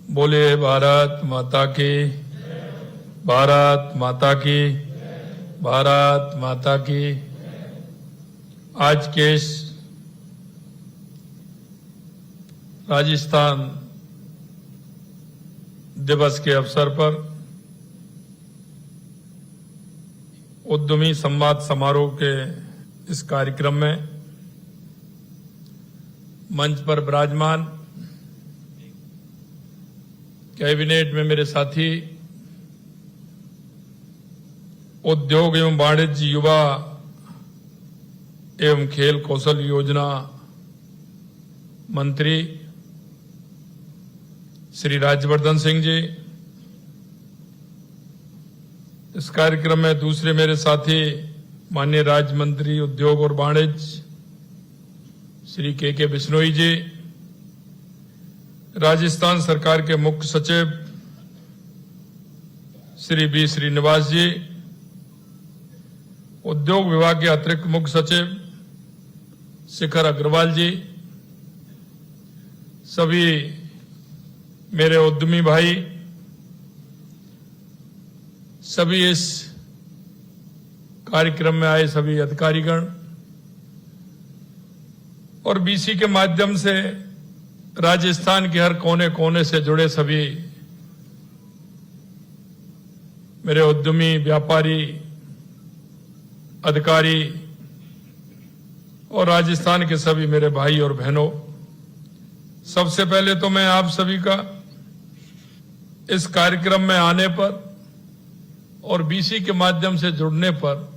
बोले भारत माता की, भारत माता की, भारत माता की। आज के इस राजस्थान दिवस के अवसर पर उद्यमी संवाद समारोह के इस कार्यक्रम में मंच पर विराजमान कैबिनेट में मेरे साथी, उद्योग एवं वाणिज्य, युवा एवं खेल कौशल योजना मंत्री श्री राज्यवर्धन सिंह जी, इस कार्यक्रम में दूसरे मेरे साथी माननीय राज्य मंत्री उद्योग और वाणिज्य श्री के बिश्नोई जी, राजस्थान सरकार के मुख्य सचिव श्री बी श्रीनिवास जी, उद्योग विभाग के अतिरिक्त मुख्य सचिव शिखर अग्रवाल जी, सभी मेरे उद्यमी भाई, सभी इस कार्यक्रम में आए सभी अधिकारीगण और बीसी के माध्यम से राजस्थान के हर कोने कोने से जुड़े सभी मेरे उद्यमी, व्यापारी, अधिकारी और राजस्थान के सभी मेरे भाई और बहनों, सबसे पहले तो मैं आप सभी का इस कार्यक्रम में आने पर और बीसी के माध्यम से जुड़ने पर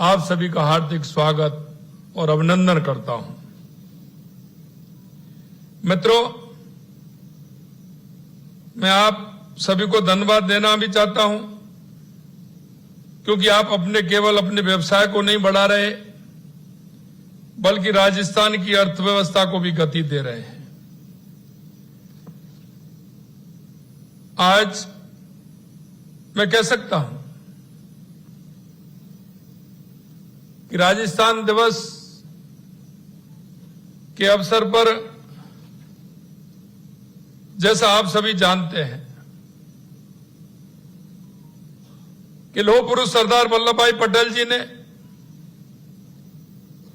आप सभी का हार्दिक स्वागत और अभिनंदन करता हूं। मित्रों, मैं आप सभी को धन्यवाद देना भी चाहता हूं, क्योंकि आप केवल अपने व्यवसाय को नहीं बढ़ा रहे, बल्कि राजस्थान की अर्थव्यवस्था को भी गति दे रहे हैं। आज मैं कह सकता हूं कि राजस्थान दिवस के अवसर पर, जैसा आप सभी जानते हैं कि लौह पुरुष सरदार वल्लभ भाई पटेल जी ने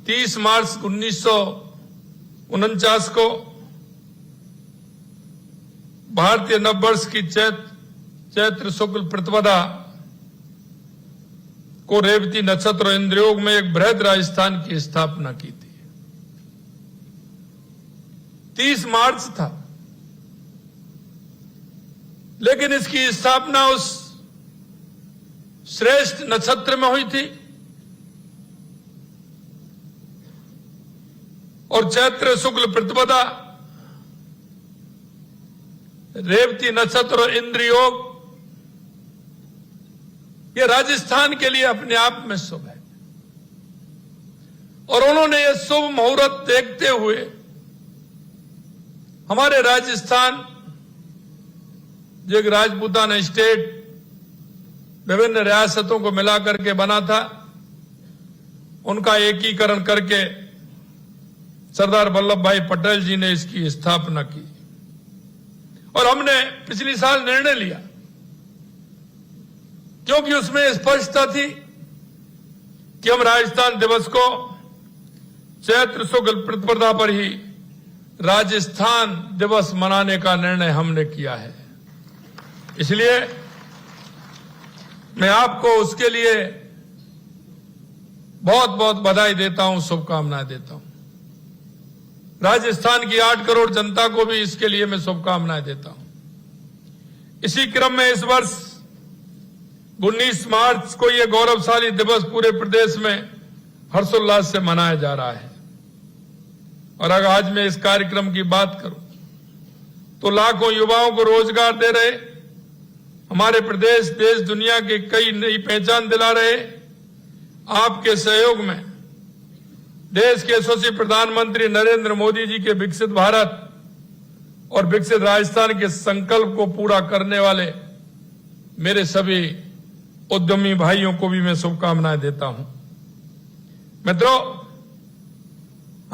30 मार्च 1949 को भारतीय नववर्ष की चैत्र शुक्ल प्रतिपदा को रेवती नक्षत्र इंद्रयोग में एक बृहद राजस्थान की स्थापना की थी। 30 मार्च था, लेकिन इसकी स्थापना उस श्रेष्ठ नक्षत्र में हुई थी और चैत्र शुक्ल प्रतिपदा, रेवती नक्षत्र और इंद्र योग, ये राजस्थान के लिए अपने आप में शुभ है। और उन्होंने ये शुभ मुहूर्त देखते हुए हमारे राजस्थान, जो एक राजपूताना स्टेट विभिन्न रियासतों को मिलाकर के बना था, उनका एकीकरण करके सरदार वल्लभ भाई पटेल जी ने इसकी स्थापना की। और हमने पिछली साल निर्णय लिया, क्योंकि उसमें स्पष्टता थी कि हम राजस्थान दिवस को चैत्र शुक्ल प्रतिपदा पर ही राजस्थान दिवस मनाने का निर्णय हमने किया है। इसलिए मैं आपको उसके लिए बहुत बहुत बधाई देता हूं, शुभकामनाएं देता हूं। राजस्थान की 8 करोड़ जनता को भी इसके लिए मैं शुभकामनाएं देता हूं। इसी क्रम में इस वर्ष 19 मार्च को यह गौरवशाली दिवस पूरे प्रदेश में हर्षोल्लास से मनाया जा रहा है। और अगर आज मैं इस कार्यक्रम की बात करूं तो लाखों युवाओं को रोजगार दे रहे हमारे प्रदेश देश दुनिया के कई नई पहचान दिला रहे आपके सहयोग में देश के यशस्वी प्रधानमंत्री नरेंद्र मोदी जी के विकसित भारत और विकसित राजस्थान के संकल्प को पूरा करने वाले मेरे सभी उद्यमी भाइयों को भी मैं शुभकामनाएं देता हूं। मित्रों,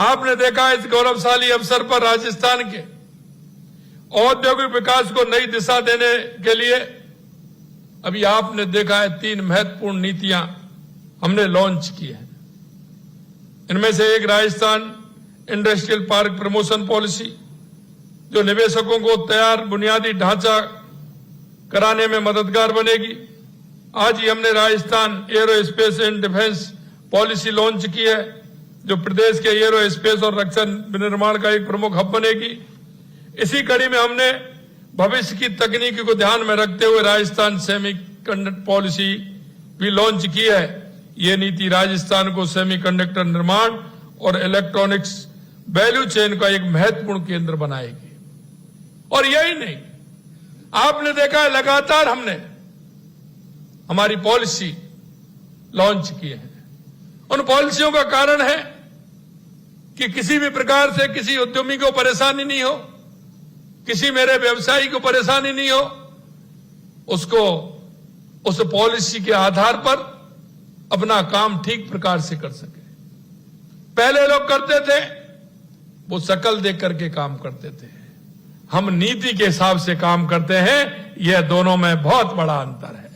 आपने देखा इस गौरवशाली अवसर पर राजस्थान के औद्योगिक विकास को नई दिशा देने के लिए अभी आपने देखा है 3 महत्वपूर्ण नीतियां हमने लॉन्च की है। इनमें से एक Rajasthan industrial park promotion policy, जो निवेशकों को तैयार बुनियादी ढांचा कराने में मददगार बनेगी। आज ही हमने Rajasthan arrow space and defence policy launch की है, जो प्रदेश के एरो स्पेस और रक्षा विनिर्माण का एक प्रमुख हब बनेगी। इसी कड़ी में हमने भविष्य की तकनीकी को ध्यान में रखते हुए राजस्थान सेमीकंडक्टर पॉलिसी भी लॉन्च की है। ये नीति राजस्थान को सेमीकंडक्टर निर्माण और इलेक्ट्रॉनिक्स वैल्यू चेन का एक महत्वपूर्ण केंद्र बनाएगी। और यही नहीं, आपने देखा है लगातार हमने हमारी पॉलिसी लॉन्च की है। उन पॉलिसियों का कारण है कि किसी भी प्रकार से किसी उद्यमी को परेशानी नहीं हो, किसी मेरे व्यवसायी को परेशानी नहीं हो, उसको उस पॉलिसी के आधार पर अपना काम ठीक प्रकार से कर सके। पहले लोग करते थे वो शकल देख करके काम करते थे, हम नीति के हिसाब से काम करते हैं। यह दोनों में बहुत बड़ा अंतर है।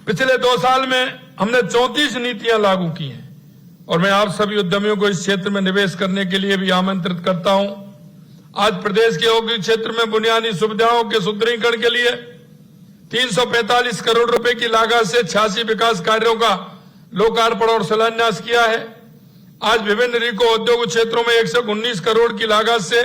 पिछले 2 साल में हमने 34 नीतियां लागू की हैं और मैं आप सभी उद्यमियों को इस क्षेत्र में निवेश करने के लिए भी आमंत्रित करता हूं। आज प्रदेश के औद्योगिक क्षेत्र में बुनियादी सुविधाओं के सुदृढ़ीकरण के लिए 345 करोड़ रुपए की लागत से 86 विकास कार्यों का लोकार्पण और शिलान्यास किया है। आज विभिन्न रिको औद्योगिक क्षेत्रों में 119 करोड़ की लागत से